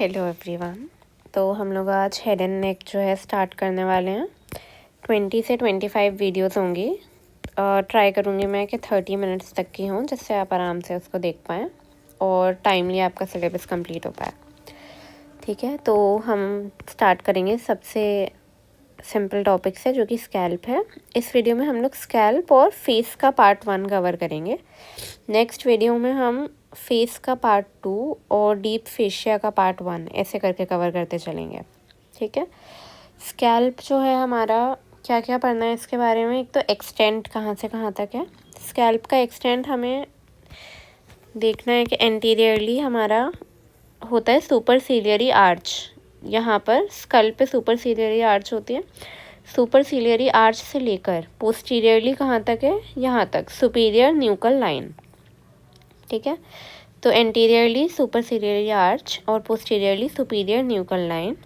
Hello everyone. तो हम लोग आज हेड एंड नेक जो है स्टार्ट करने वाले हैं। 20 से 25 वीडियोस होंगी और ट्राई करूँगी मैं कि 30 मिनट्स तक की हों, जिससे आप आराम से उसको देख पाएँ और टाइमली आपका सिलेबस कंप्लीट हो पाए। ठीक है, तो हम स्टार्ट करेंगे सबसे सिंपल टॉपिक से, जो कि स्कैल्प है। इस वीडियो में हम लोग स्कैल्प और फेस का पार्ट 1 कवर करेंगे। नेक्स्ट वीडियो में हम फेस का पार्ट 2 और डीप फेशिया का पार्ट 1 ऐसे करके कवर करते चलेंगे। ठीक है, स्कैल्प जो है हमारा, क्या क्या पढ़ना है इसके बारे में। एक तो एक्सटेंट कहाँ से कहाँ तक है। स्कैल्प का एक्सटेंट हमें देखना है कि एंटीरियरली हमारा होता है सुपरसिलियरी आर्च। यहाँ पर स्कल पे सुपरसिलियरी आर्च होती है। सुपरसिलियरी आर्च से लेकर पोस्टीरियरली कहाँ तक है, यहाँ तक सुपीरियर न्यूकल लाइन। ठीक है, तो एंटीरियरली सुपरसिलियरी आर्च और पोस्टीरियरली सुपीरियर न्यूकल लाइन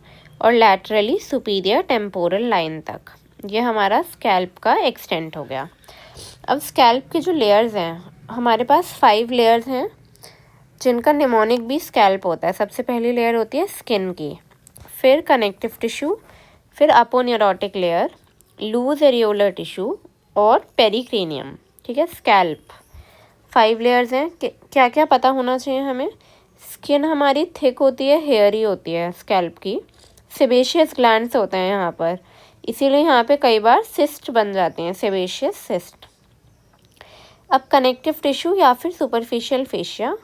और लैटरली सुपीरियर टेम्पोरल लाइन तक, ये हमारा स्कैल्प का एक्सटेंट हो गया। अब स्कैल्प के जो लेयर्स हैं, हमारे पास 5 लेयर्स हैं जिनका निमोनिक भी स्कैल्प होता है। सबसे पहली लेयर होती है स्किन की, फिर कनेक्टिव टिश्यू, फिर अपोन्यूरोटिक लेयर, लूज एरियोलर टिश्यू और पेरिक्रेनियम। ठीक है, स्कैल्प 5 लेयर्स हैं। क्या क्या पता होना चाहिए हमें। स्किन हमारी थिक होती है, हेयरी होती है स्कैल्प की। सेबेशियस ग्लैंड्स होते हैं यहाँ पर, इसीलिए यहाँ पे कई बार सिस्ट बन जाते हैं, सेबेशियस सिस्ट। अब कनेक्टिव टिश्यू या फिर सुपरफिशियल फेशिया,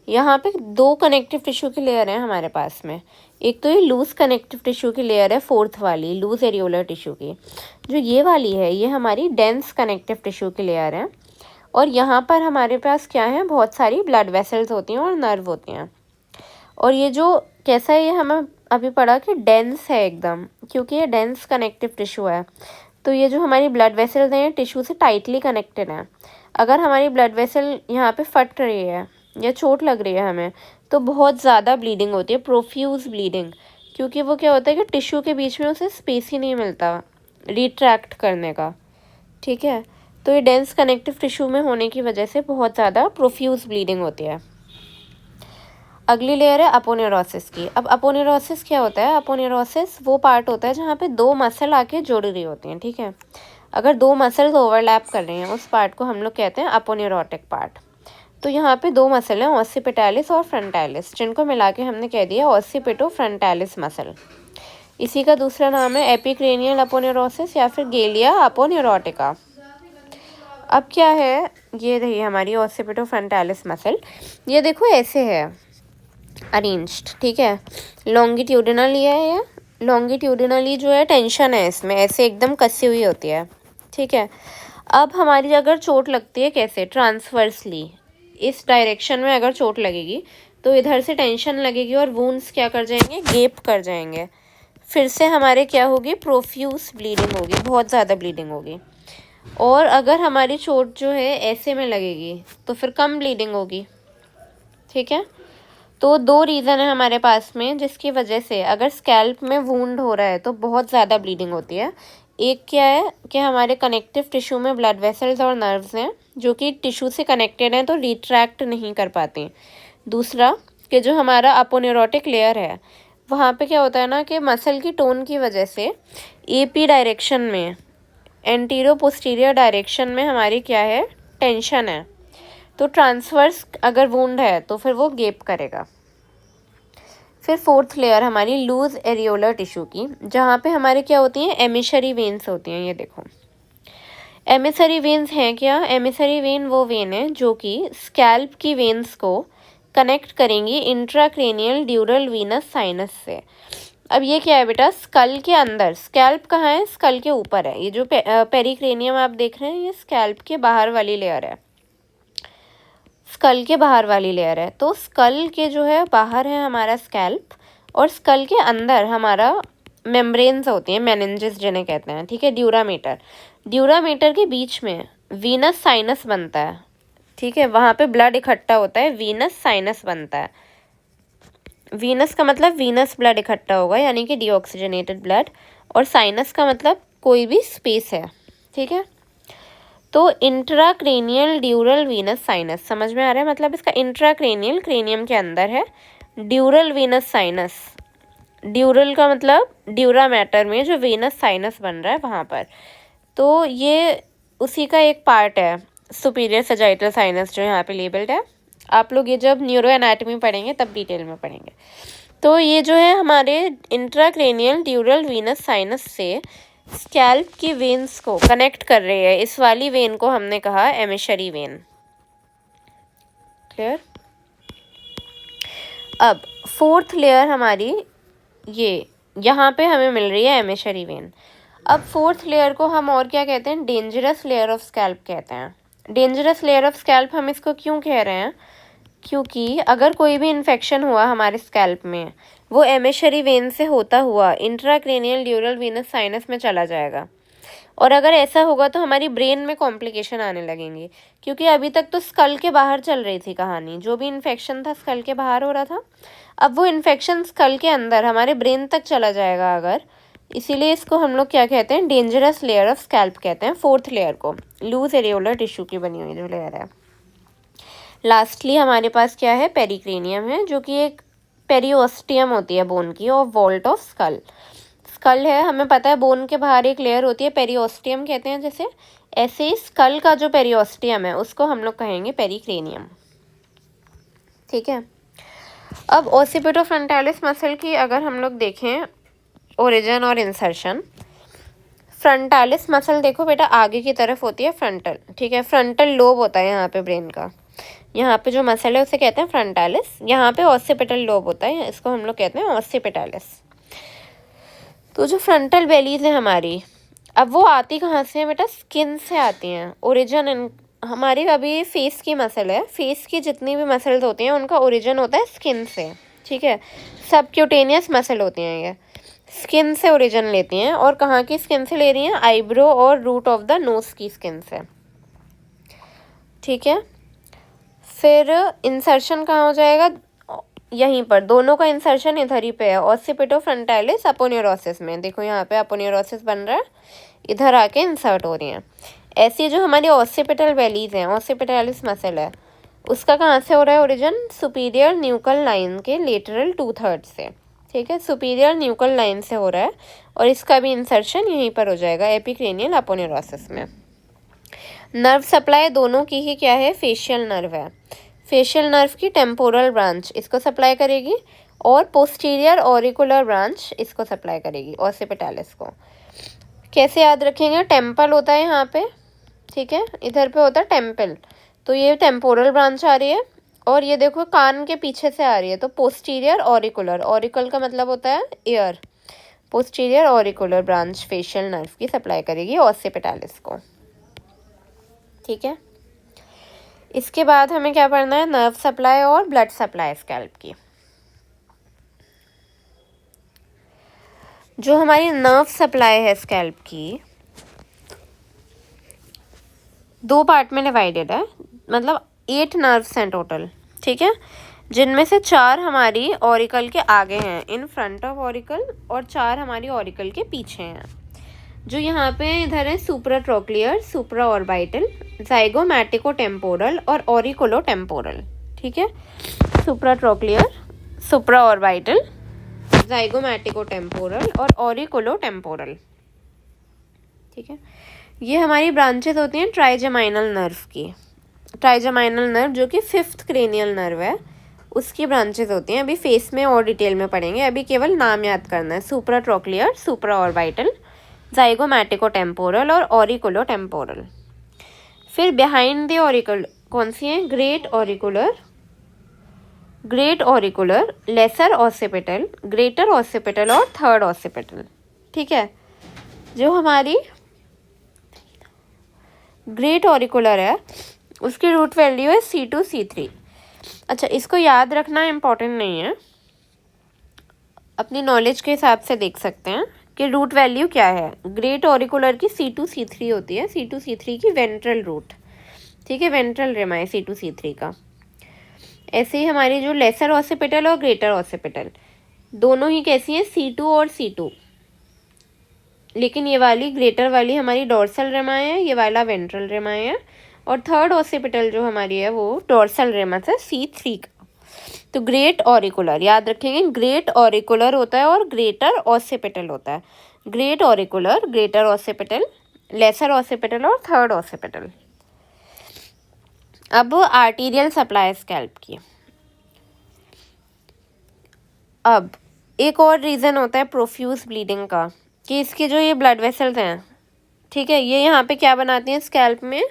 यहाँ पे 2 कनेक्टिव टिश्यू की लेयर है हमारे पास में। एक तो ये लूज कनेक्टिव टिश्यू की लेयर है, 4th वाली लूज एरियोलर टिश्यू की। जो ये वाली है, ये हमारी डेंस कनेक्टिव टिश्यू की लेयर है। और यहाँ पर हमारे पास क्या है, बहुत सारी ब्लड वेसल्स होती हैं और नर्व होती हैं। और ये जो कैसा है, ये हमें अभी पढ़ा कि डेंस है एकदम, क्योंकि ये डेंस कनेक्टिव टिश्यू है। तो ये जो हमारी ब्लड वेसल्स हैं, टिश्यू से टाइटली कनेक्टेड हैं। अगर हमारी ब्लड वेसल यहाँ पे फट रही है या चोट लग रही है हमें, तो बहुत ज़्यादा ब्लीडिंग होती है, प्रोफ्यूज ब्लीडिंग। क्योंकि वो क्या होता है कि टिश्यू के बीच में उसे स्पेस ही नहीं मिलता रिट्रैक्ट करने का। ठीक है, तो ये डेंस कनेक्टिव टिश्यू में होने की वजह से बहुत ज़्यादा प्रोफ्यूज ब्लीडिंग होती है। अगली लेयर है अपोन्यूरोसिस की। अब अपोन्यूरोसिस क्या होता है। अपोन्यूरोसिस वो पार्ट होता है जहाँ पे 2 मसल आके जुड़ रही होती हैं। ठीक है, अगर 2 मसल्स ओवरलैप कर रही हैं, उस पार्ट को हम लोग कहते हैं अपोन्यूरोटिक पार्ट। तो यहाँ पे 2 मसल हैं, ऑसिपिटालिस और फ्रंटालिस, जिनको मिला के हमने कह दिया ऑसिपिटो फ्रंटालिस मसल। इसी का दूसरा नाम है एपिक्रेनियल अपोन्यूरोसिस या फिर गेलिया अपोन्यूरोटिका। अब क्या है, ये रही हमारी ऑसिपिटो फ्रंटालिस मसल। ये देखो ऐसे है अरेंज्ड। ठीक है, लॉन्गिट्यूडिनली है ये। लॉन्गिट्यूडिनली जो है टेंशन है इसमें, ऐसे एकदम कसी हुई होती है। ठीक है, अब हमारी अगर चोट लगती है कैसे, ट्रांसवर्सली इस डायरेक्शन में अगर चोट लगेगी, तो इधर से टेंशन लगेगी और वूंड्स क्या कर जाएंगे, गेप कर जाएंगे। फिर से हमारे क्या होगी, प्रोफ्यूज ब्लीडिंग होगी, बहुत ज़्यादा ब्लीडिंग होगी। और अगर हमारी चोट जो है ऐसे में लगेगी, तो फिर कम ब्लीडिंग होगी। ठीक है, तो 2 रीज़न है हमारे पास में जिसकी वजह से अगर स्कैल्प में वूंड हो रहा है तो बहुत ज़्यादा ब्लीडिंग होती है। एक क्या है कि हमारे कनेक्टिव टिश्यू में ब्लड वेसल्स और नर्व्स हैं जो कि टिश्यू से कनेक्टेड हैं, तो रिट्रैक्ट नहीं कर पाती। दूसरा कि जो हमारा अपोन्यूरोटिक लेयर है, वहाँ पे क्या होता है ना कि मसल की टोन की वजह से AP डायरेक्शन में, एंटीरियर पोस्टीरियर डायरेक्शन में हमारी क्या है, टेंशन है। तो ट्रांसवर्स अगर वूंड है तो फिर वो गेप करेगा। फिर 4th लेयर हमारी लूज एरियोलर टिश्यू की, जहाँ पे हमारे क्या होती हैं, एमिशरी वेन्स होती हैं। ये देखो एमिशरी वेन्स हैं क्या। एमिशरी वेन वो वेन है जो कि स्कैल्प की वेन्स को कनेक्ट करेंगी इंट्राक्रेनियल ड्यूरल वीनस साइनस से। अब ये क्या है बेटा, स्कल के अंदर। स्कैल्प कहाँ है, स्कल के ऊपर है। ये जो पेरिक्रेनियम आप देख रहे हैं, ये स्कैल्प के बाहर वाली लेयर है, स्कल के बाहर वाली लेयर है। तो स्कल के जो है बाहर है हमारा स्कैल्प, और स्कल के अंदर हमारा मेम्ब्रेन्स होती हैं, मेनिंजेस जिन्हें कहते हैं। ठीक है, ड्यूरामीटर। ड्यूरामीटर के बीच में वीनस साइनस बनता है। ठीक है, वहाँ पे ब्लड इकट्ठा होता है, वीनस साइनस बनता है। वीनस का मतलब वीनस ब्लड इकट्ठा होगा, यानी कि डीऑक्सीजनेटेड ब्लड, और साइनस का मतलब कोई भी स्पेस है। ठीक है, तो इंट्राक्रेनियल ड्यूरल वीनस साइनस समझ में आ रहा है। मतलब इसका इंट्राक्रेनियल क्रेनियम के अंदर है, ड्यूरल वेनस साइनस, ड्यूरल का मतलब ड्यूरा मैटर में जो वेनस साइनस बन रहा है वहाँ पर, तो ये उसी का एक पार्ट है सुपीरियर सजाइटल साइनस जो यहाँ पे लेबल्ड है। आप लोग ये जब न्यूरो एनाटमी पढ़ेंगे तब डिटेल में पढ़ेंगे। तो ये जो है हमारे इंट्राक्रेनियल ड्यूरल वीनस साइनस से स्कैल्प की वेन्स को कनेक्ट कर रही है। इस वाली वेन को हमने कहा एमिशरी वेन। क्लियर? अब फोर्थ लेयर हमारी ये यहाँ पे हमें मिल रही है एमिशरी वेन। अब फोर्थ लेयर को हम और क्या कहते हैं? डेंजरस लेयर ऑफ स्कैल्प कहते हैं। डेंजरस लेयर ऑफ स्कैल्प हम इसको क्यों कह रहे हैं? क्योंकि अगर कोई भी इन्फेक्शन हुआ हमारे स्कैल्प में, वो एमिशरी वेन से होता हुआ इंट्राक्रेनियल ड्यूरल वीनस साइनस में चला जाएगा, और अगर ऐसा होगा तो हमारी ब्रेन में कॉम्प्लिकेशन आने लगेंगी। क्योंकि अभी तक तो स्कल के बाहर चल रही थी कहानी, जो भी इन्फेक्शन था स्कल के बाहर हो रहा था, अब वो इन्फेक्शन स्कल के अंदर हमारे ब्रेन तक चला जाएगा अगर, इसीलिए इसको हम लोग क्या कहते हैं? डेंजरस लेयर ऑफ स्कैल्प कहते हैं फोर्थ लेयर को, लूज एरियोलर टिश्यू की बनी हुई जो लेयर है। लास्टली हमारे पास क्या है? पेरिक्रेनियम है, जो कि एक पेरिओस्टियम होती है बोन की, और वॉल्ट ऑफ स्कल। स्कल है, हमें पता है बोन के बाहर एक लेयर होती है पेरिओस्टियम कहते हैं जैसे, ऐसे ही स्कल का जो पेरिओस्टियम है उसको हम लोग कहेंगे पेरिक्रेनियम। ठीक है। अब ओसिपिटोफ्रंटालिस मसल की अगर हम लोग देखें ओरिजिन और इंसर्शन, फ्रंटालिस मसल देखो बेटा आगे की तरफ होती है फ्रंटल, ठीक है, फ्रंटल लोब होता है यहाँ पे ब्रेन का, यहाँ पे जो मसल है उसे कहते हैं फ्रंटालिस, यहाँ पे ऑसिपिटल लोब होता है, इसको हम लोग कहते हैं ऑसिपिटालिस। तो जो फ्रंटल बेलीज है हमारी, अब वो आती कहाँ से है बेटा? स्किन से आती हैं। ओरिजिन हमारी अभी फेस की मसल है, फेस की जितनी भी मसल्स होती हैं उनका ओरिजिन होता है स्किन से, ठीक है। सबक्यूटेनियस मसल होती हैं ये, स्किन से ओरिजिन लेती हैं। और कहाँ की स्किन से ले रही हैं? आईब्रो और रूट ऑफ द नोज की स्किन से, ठीक है। फिर इंसर्शन कहाँ हो जाएगा? यहीं पर, दोनों का इंसर्शन इधर ही पे है, ऑसिपिटोफ्रंटालिस अपोन्यूरोसिस में। देखो यहाँ पे अपोन्यूरोसिस बन रहा है, इधर आके इंसर्ट हो रही हैं। ऐसी जो हमारी ऑसिपिटल वेलीज हैं, ऑसिपिटालिस मसल है, उसका कहाँ से हो रहा है ओरिजिन? सुपीरियर न्यूकल लाइन के लेटरल 2/3 से, ठीक है, सुपीरियर न्यूकल लाइन से हो रहा है, और इसका भी इंसर्शन यहीं पर हो जाएगा एपिक्रेनियल अपोन्यूरोसिस में। नर्व सप्लाई दोनों की ही क्या है? फेशियल नर्व है, फेशियल नर्व की टेम्पोरल ब्रांच इसको सप्लाई करेगी, और पोस्टीरियर ऑरिकुलर ब्रांच इसको सप्लाई करेगी ऑसिपिटालिस को। कैसे याद रखेंगे? टेम्पल होता है यहाँ पे, ठीक है, इधर पे होता है टेम्पल, तो ये टेम्पोरल ब्रांच आ रही है, और ये देखो कान के पीछे से आ रही है, तो पोस्टीरियर ऑरिकुलर, ऑरिकल का मतलब होता है year, posterior auricular branch facial nerve की सप्लाई करेगी ऑसिपिटालिस को, ठीक है। इसके बाद हमें क्या पढ़ना है? नर्व सप्लाई और ब्लड सप्लाई स्कैल्प की। जो हमारी नर्व सप्लाई है स्कैल्प की, 2 पार्ट में डिवाइडेड है, मतलब 8 नर्व्स हैं टोटल, ठीक है, जिनमें से 4 हमारी ऑरिकल के आगे हैं, इन फ्रंट ऑफ ऑरिकल, और 4 हमारी ऑरिकल के पीछे हैं। जो यहाँ पे इधर है सुप्राट्रोक्लियर, सुप्रा ऑर्बिटल, ज़ाइगोमैटिको-टेम्पोरल और ऑरिकुलो-टेम्पोरल, ठीक है, सुप्राट्रोक्लियर, सुप्रा ऑर्बिटल, ज़ाइगोमैटिको-टेम्पोरल और ऑरिकुलो-टेम्पोरल, ठीक है। ये हमारी ब्रांचेस होती हैं ट्राइजेमाइनल नर्व की, ट्राइजेमाइनल नर्व जो कि 5th क्रेनियल नर्व है, उसकी ब्रांचेस होती हैं। अभी फेस में और डिटेल में पढ़ेंगे, अभी केवल नाम याद करना है, सुप्राट्रोक्लियर, सुप्रा ऑर्बिटल, ज़ाइगोमैटिको-टेम्पोरल और ऑरिकुलो-टेम्पोरल। फिर बिहाइंड द ऑरिकल कौन सी है? Great auricular, great auricular, lesser occipital, greater occipital और थर्ड ऑसिपिटल, ठीक है। जो हमारी ग्रेट ऑरिकुलर है उसकी रूट वैल्यू है C2 C3। अच्छा, इसको याद रखना इम्पॉर्टेंट नहीं है, अपनी नॉलेज के हिसाब से देख सकते हैं कि रूट वैल्यू क्या है। ग्रेट ऑरिकुलर की C2 C3 होती है, C2 C3 की वेंट्रल रूट, ठीक है, वेंट्रल रिम है C2 C3 का। ऐसे ही हमारी जो लेसर ऑसिपिटल और ग्रेटर ऑसिपिटल दोनों ही कैसी हैं? C2 और C2, लेकिन ये वाली ग्रेटर वाली हमारी डोर्सल रेमाए है, ये वाला वेंट्रल रेमाए है, और थर्ड ऑसिपिटल जो हमारी है वो डोर्सल रेमस है C3 का, तो ग्रेट ऑरिकुलर याद रखेंगे, ग्रेट ऑरिकुलर होता है और ग्रेटर ऑसिपिटल होता है। Great auricular, greater occipital, lesser occipital और थर्ड ऑसिपिटल। अब आर्टीरियल सप्लाई स्कैल्प की। अब एक और रीज़न होता है प्रोफ्यूज ब्लीडिंग का, कि इसके जो ये ब्लड वेसल्स हैं, ठीक है, ये यहाँ पे क्या बनाती हैं स्कैल्प में,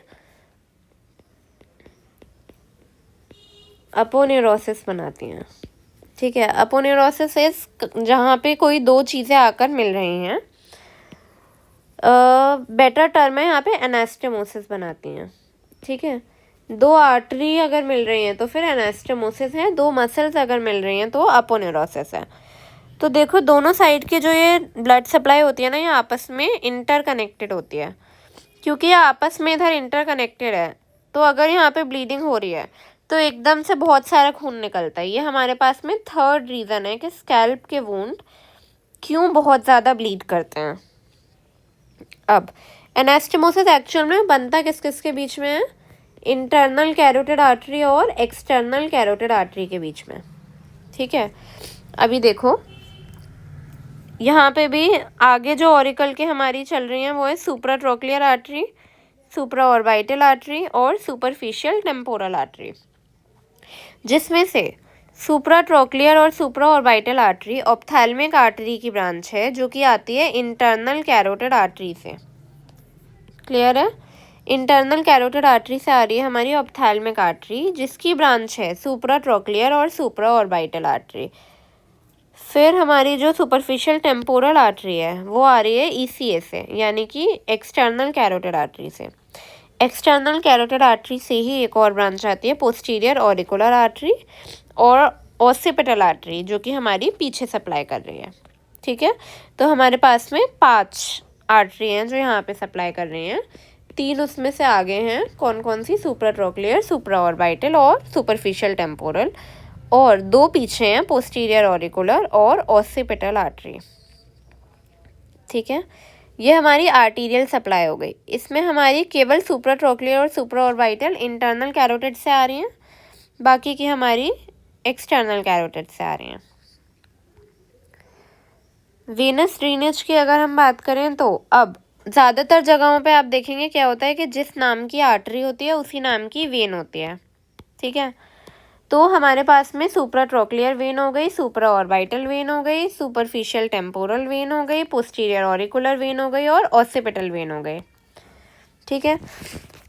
अपोन्यूरोसिस बनाती हैं। ठीक है, अपोन्यूरोसिस इस जहाँ पे कोई दो चीज़ें आकर मिल रही हैं, बेटर टर्म है यहाँ पे एनास्टेमोसिस बनाती हैं। ठीक है, दो आर्टरी अगर मिल रही हैं तो फिर एनास्टेमोसिस है, दो मसल्स अगर मिल रही हैं तो अपोन्यूरोसिस है। तो देखो दोनों साइड की जो ये ब्लड सप्लाई होती है ना, ये आपस में इंटरकनेक्टेड होती है, क्योंकि ये आपस में इधर इंटरकनेक्टेड है। तो अगर यहाँ पे ब्लीडिंग हो रही है तो एकदम से बहुत सारा खून निकलता है। ये हमारे पास में थर्ड रीज़न है कि स्कैल्प के वुंड क्यों बहुत ज़्यादा ब्लीड करते हैं। अब एनास्टेमोसिस एक्चुअल में बनता किस किस के बीच में है, इंटरनल कैरोटिड आर्टरी और एक्सटर्नल कैरोटिड आर्टरी के बीच में। ठीक है, अभी देखो यहाँ पे भी आगे जो ऑरिकल के हमारी चल रही हैं वो है सुप्राट्रोक्लियर आर्टरी, सुप्राऑर्बिटल आर्टरी और सुपरफिशियल टेम्पोरल आर्टरी, जिसमें से सुप्राट्रोक्लियर और सुप्राऑर्बिटल आर्टरी ऑप्थेल्मिक आर्टरी की ब्रांच है, जो कि आती है इंटरनल कैरोटिड आर्टरी से। क्लियर है, इंटरनल कैरोटिड आर्टरी से आ रही है हमारी ऑप्थेल्मिक आर्टरी, जिसकी ब्रांच है सुप्राट्रोक्लियर और सुप्राऑर्बिटल आर्टरी। फिर हमारी जो सुपरफिशियल टेम्पोरल आर्टरी है वो आ रही है ईसीए से, यानी कि एक्सटर्नल कैरोटिड आर्टरी से। एक्सटर्नल कैरोटिड आर्टरी से ही एक और ब्रांच आती है पोस्टीरियर ऑरिकुलर आर्टरी और ऑसिपिटल आर्टरी, जो कि हमारी पीछे सप्लाई कर रही है। ठीक है, तो हमारे पास में 5 आर्टरी हैं जो यहाँ पे सप्लाई कर रही हैं। 3 उसमें से आगे हैं, कौन कौन सी, सुप्राट्रोक्लियर, सुप्राऑर्बिटल और सुपरफिशियल टेम्पोरल, और 2 पीछे हैं पोस्टीरियर ऑरिकुलर और ऑसिपिटल आर्टरी। ठीक है, ये हमारी आर्टीरियल सप्लाई हो गई। इसमें हमारी केवल सुप्राट्रोक्लियर और सुप्राऑर्बिटल इंटरनल कैरोटिड से आ रही हैं, बाकी की हमारी एक्सटर्नल कैरोटिड से आ रही हैं। वेनस ड्रेनेज की अगर हम बात करें तो अब ज़्यादातर जगहों पे आप देखेंगे क्या होता है कि जिस नाम की आर्टरी होती है उसी नाम की वेन होती है। ठीक है, तो हमारे पास में सुप्राट्रोक्लियर वेन हो गई, सुप्राऑर्बिटल वेन हो गई, सुपरफिशियल टेम्पोरल वेन हो गई, पोस्टीरियर ऑरिकुलर वेन हो गई और ऑसिपिटल वेन हो गई। ठीक है,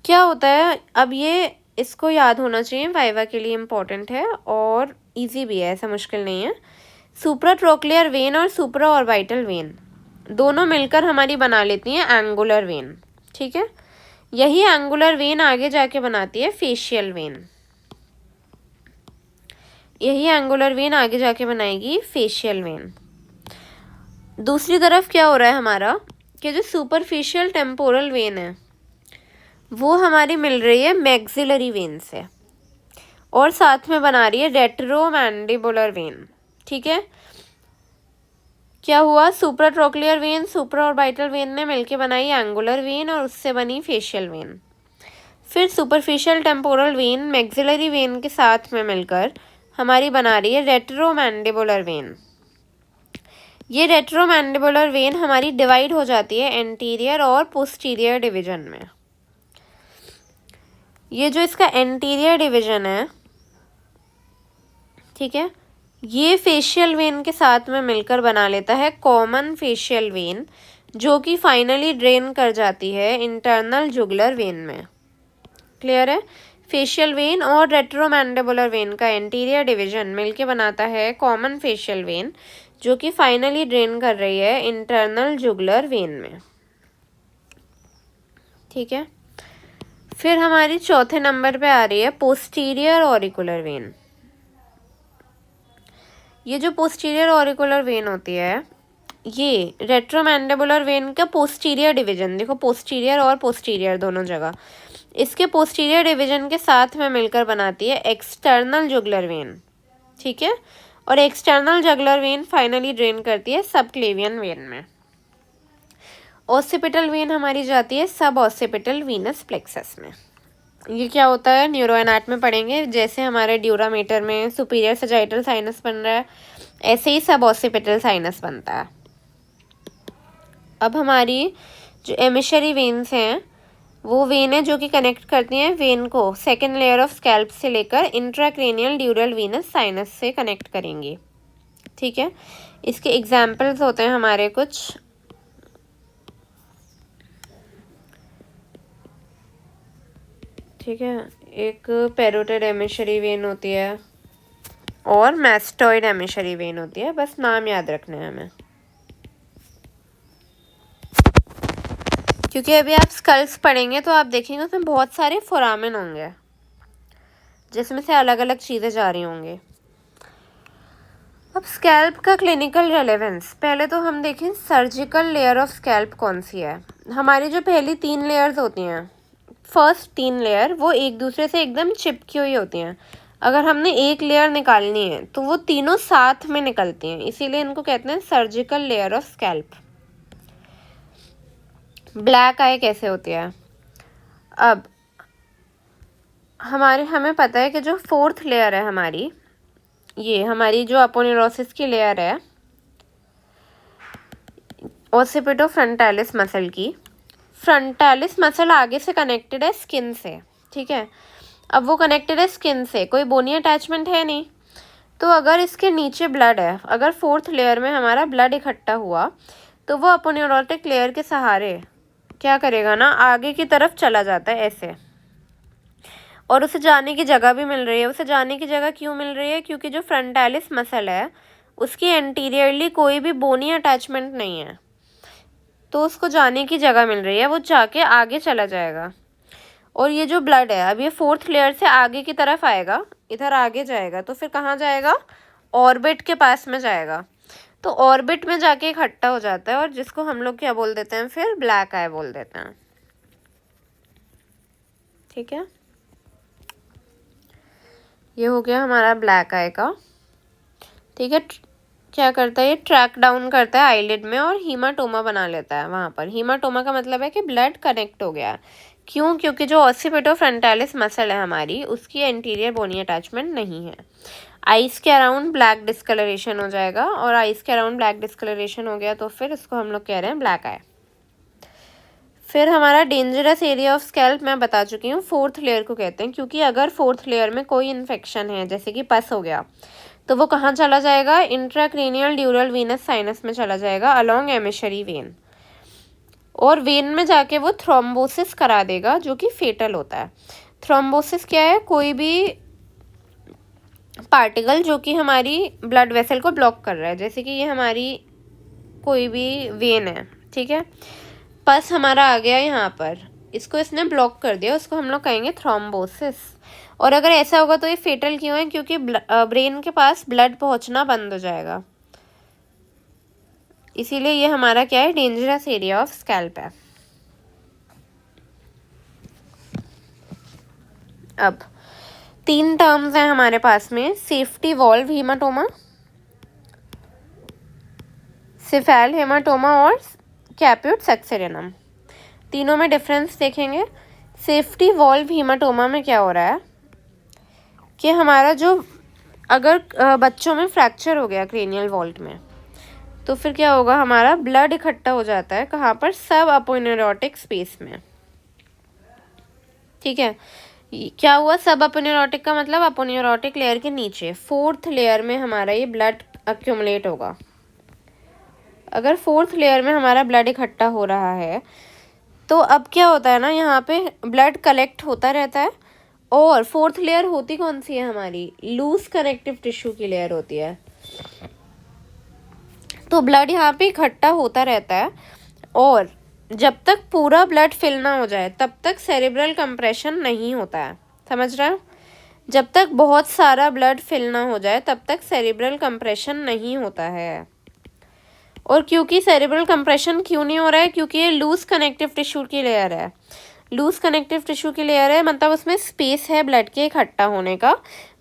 क्या होता है अब ये इसको याद होना चाहिए, वाइवा के लिए इम्पॉर्टेंट है और इजी भी है, ऐसा मुश्किल नहीं है। सुप्राट्रोक्लियर वेन और सुप्राऑर्बिटल वेन दोनों मिलकर हमारी बना लेती हैं एंगुलर वेन। ठीक है, यही एंगुलर वेन आगे जाके बनाती है फेशियल वेन, यही एंगुलर वेन आगे जाके बनाएगी फेशियल वेन। दूसरी तरफ क्या हो रहा है हमारा कि जो सुपरफिशियल टेम्पोरल वेन है वो हमारी मिल रही है मैक्सिलरी वेन से और साथ में बना रही है रेट्रोमैंडिबुलर वेन। ठीक है, क्या हुआ, सुप्राट्रोक्लियर वेन सुप्राऑर्बिटल वेन ने मिलके बनाई एंगुलर वेन और उससे बनी फेशियल वेन। फिर superficial temporal when maxillary when के साथ में मिलकर हमारी बना रही है रेट्रोमैंडिबुलर वेन। ये रेट्रोमैंडिबुलर वेन हमारी डिवाइड हो जाती है एंटीरियर और पोस्टीरियर डिवीजन में। ये जो इसका एंटीरियर डिवीजन है, ठीक है, ये फेशियल वेन के साथ में मिलकर बना लेता है कॉमन फेशियल वेन, जो कि फाइनली ड्रेन कर जाती है इंटरनल जुगुलर वेन में। क्लियर है, फेशियल वेन और रेट्रोमैंडिबुलर वेन का एंटीरियर डिवीजन मिलके बनाता है कॉमन फेशियल वेन, जो कि फाइनली ड्रेन कर रही है इंटरनल जुगुलर वेन में। ठीक है, फिर हमारी चौथे नंबर पे आ रही है पोस्टीरियर ऑरिकुलर वेन। ये जो पोस्टीरियर ऑरिकुलर वेन होती है ये रेट्रोमैंडिबुलर वेन का पोस्टीरियर डिवीजन, देखो पोस्टीरियर और पोस्टीरियर दोनों जगह, इसके पोस्टीरियर डिवीजन के साथ में मिलकर बनाती है एक्सटर्नल जुगुलर वेन। ठीक है, और external jugular vein finally drain करती है सबक्लेवियन वेन में। ऑसिपिटल वेन हमारी जाती है सब ऑसिपिटल वीनस प्लेक्सस में। ये क्या होता है न्यूरो एनाटॉमी में पढ़ेंगे। जैसे हमारे ड्यूरामीटर में सुपीरियर सजाइटल साइनस बन रहा है, ऐसे ही सब ऑसिपिटल साइनस बनता है। अब हमारी जो एमिशरी वेन्स हैं वो वेन है जो कि कनेक्ट करती हैं वेन को सेकेंड लेयर ऑफ स्कैल्प से लेकर इंट्राक्रेनियल ड्यूरल वीनस साइनस से कनेक्ट करेंगी। ठीक है, इसके एग्जाम्पल्स होते हैं हमारे कुछ। ठीक है, एक पेरोटिड एमिशरी वेन होती है और मैस्टॉइड एमिशरी वेन होती है, बस नाम याद रखना है हमें, क्योंकि अभी आप स्कल्स पढ़ेंगे तो आप देखेंगे उसमें बहुत सारे फोरामेन होंगे जिसमें से अलग अलग चीज़ें जा रही होंगी। अब स्कैल्प का क्लिनिकल रेलेवेंस, पहले तो हम देखें सर्जिकल लेयर ऑफ स्कैल्प कौन सी है। हमारी जो पहली 3 लेयर्स होती हैं, फर्स्ट 3 लेयर, वो एक दूसरे से एकदम चिपकी हुई होती हैं। अगर हमने एक लेयर निकालनी है तो वो तीनों साथ में निकलती हैं, इसीलिए इनको कहते हैं surgical layer of scalp. Black eye कैसे होती है? अब हमें पता है कि जो 4th लेयर है हमारी, ये हमारी जो अपोन्यूरोसिस की लेयर है ओसिपिटो फ्रंटालिस मसल की, फ्रंटालिस मसल आगे से कनेक्टेड है स्किन से। ठीक है, अब वो कनेक्टेड है स्किन से, कोई बोनी अटैचमेंट है नहीं। तो अगर इसके नीचे ब्लड है, अगर 4th लेयर में हमारा ब्लड इकट्ठा हुआ तो वो अपोन्यूरोटिक लेयर के सहारे क्या करेगा ना, आगे की तरफ चला जाता है ऐसे, और उसे जाने की जगह भी मिल रही है। उसे जाने की जगह क्यों मिल रही है? क्योंकि जो फ्रंटालिस मसल है उसकी एंटीरियरली कोई भी बोनी अटैचमेंट नहीं है, तो उसको जाने की जगह मिल रही है, वो जाके आगे चला जाएगा। और ये जो ब्लड है अब ये 4th लेयर से आगे की तरफ आएगा, इधर आगे जाएगा, तो फिर कहाँ जाएगा? ऑर्बिट के पास में जाएगा, तो ऑर्बिट में जाके इकट्ठा हो जाता है, और जिसको हम लोग क्या बोल देते हैं फिर? ब्लैक आई बोल देते हैं। ठीक है, ये हो गया हमारा ब्लैक आई का। ठीक है, क्या करता है ये? ट्रैक डाउन करता है आईलिड में और हीमाटोमा बना लेता है वहाँ पर। हीमाटोमा का मतलब है कि ब्लड कनेक्ट हो गया। क्यों? क्योंकि जो ओसिपिटो फ्रंटालिस मसल है हमारी, उसकी एंटीरियर बोनी अटैचमेंट नहीं है। आइस के अराउंड ब्लैक डिस्कलरेशन हो जाएगा, और आइस के अराउंड ब्लैक डिस्कलरेशन हो गया तो फिर इसको हम लोग कह रहे हैं ब्लैक आई। फिर हमारा डेंजरस एरिया ऑफ स्कैल्प मैं बता चुकी हूँ, 4th लेयर को कहते हैं, क्योंकि अगर 4th लेयर में कोई इन्फेक्शन है, जैसे कि पस हो गया, तो वो कहाँ चला जाएगा? इंट्राक्रेनियल ड्यूरल वीनस साइनस में चला जाएगा अलोंग एमिशरी वेन, और वेन में जाके वो थ्रोम्बोसिस करा देगा जो कि फेटल होता है। थ्रोम्बोसिस क्या है? कोई भी पार्टिकल जो कि हमारी ब्लड वेसल को ब्लॉक कर रहा है, जैसे कि ये हमारी कोई भी वेन है। ठीक है, पस हमारा आ गया यहाँ पर, इसको इसने ब्लॉक कर दिया, उसको हम लोग कहेंगे थ्रोम्बोसिस। और अगर ऐसा होगा तो ये फेटल क्यों है? क्योंकि ब्रेन के पास ब्लड पहुँचना बंद हो जाएगा, इसीलिए ये हमारा क्या है? डेंजरस एरिया ऑफ स्कैल्प है। अब 3 टर्म्स हैं हमारे पास में, सेफ्टी वॉल्व हीमाटोमा, सिफेल हेमाटोमा और कैप्यूट सक्सेरिनम। तीनों में डिफरेंस देखेंगे। सेफ्टी वॉल्व हीमाटोमा में क्या हो रहा है कि हमारा जो अगर बच्चों में फ्रैक्चर हो गया क्रेनियल वॉल्ट में, तो फिर क्या होगा? हमारा ब्लड इकट्ठा हो जाता है कहाँ पर? सब अपोन्यूरोटिक स्पेस में। ठीक है, क्या हुआ? सब अपोन्यूरोटिक का मतलब अपोन्यूरोटिक लेयर के नीचे 4th लेयर में हमारा ये ब्लड अक्यूमुलेट होगा। अगर 4th लेयर में हमारा ब्लड इकट्ठा हो रहा है तो अब क्या होता है ना, यहाँ पे ब्लड कलेक्ट होता रहता है, और 4th लेयर होती कौन सी है हमारी? लूज कनेक्टिव टिश्यू की लेयर होती है। तो ब्लड यहाँ पे इकट्ठा होता रहता है, और जब तक पूरा ब्लड फिल ना हो जाए तब तक सेरेब्रल कंप्रेशन नहीं होता है। समझ रहे हो? जब तक बहुत सारा ब्लड फिल ना हो जाए तब तक सेरेब्रल कंप्रेशन नहीं होता है। और क्योंकि सेरेब्रल कंप्रेशन क्यों नहीं हो रहा है? क्योंकि ये लूज कनेक्टिव टिश्यू की लेयर है। लूज कनेक्टिव टिश्यू की लेयर है मतलब उसमें स्पेस है ब्लड के इकट्ठा होने का।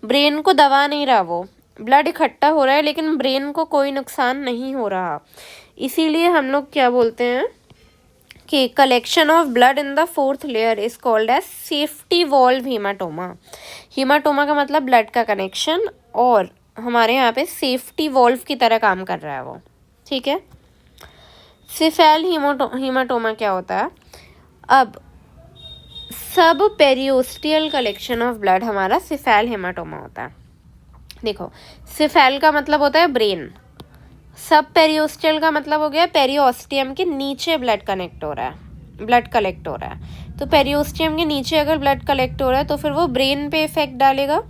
ब्रेन को दबा नहीं रहा, वो ब्लड इकट्ठा हो रहा है लेकिन ब्रेन को कोई नुकसान नहीं हो रहा, इसीलिए हम लोग क्या बोलते हैं? कि collection of blood in the fourth layer is called as safety valve haematoma. Haematoma का मतलब ब्लड का कनेक्शन, और हमारे यहाँ पे सेफ्टी वॉल्व की तरह काम कर रहा है वो, ठीक है। सिफेल हीमाटोमा क्या होता है? अब सब पेरियोस्टियल कलेक्शन ऑफ ब्लड हमारा सिफेल हेमाटोमा होता है। देखो, सिफेल का मतलब होता है ब्रेन, सब पेरियोस्टियल का मतलब हो गया पेरियोस्टियम के नीचे ब्लड कलेक्ट हो रहा है। तो पेरियोस्टियम के नीचे अगर ब्लड कलेक्ट हो रहा है तो फिर वो ब्रेन पे इफेक्ट डालेगा।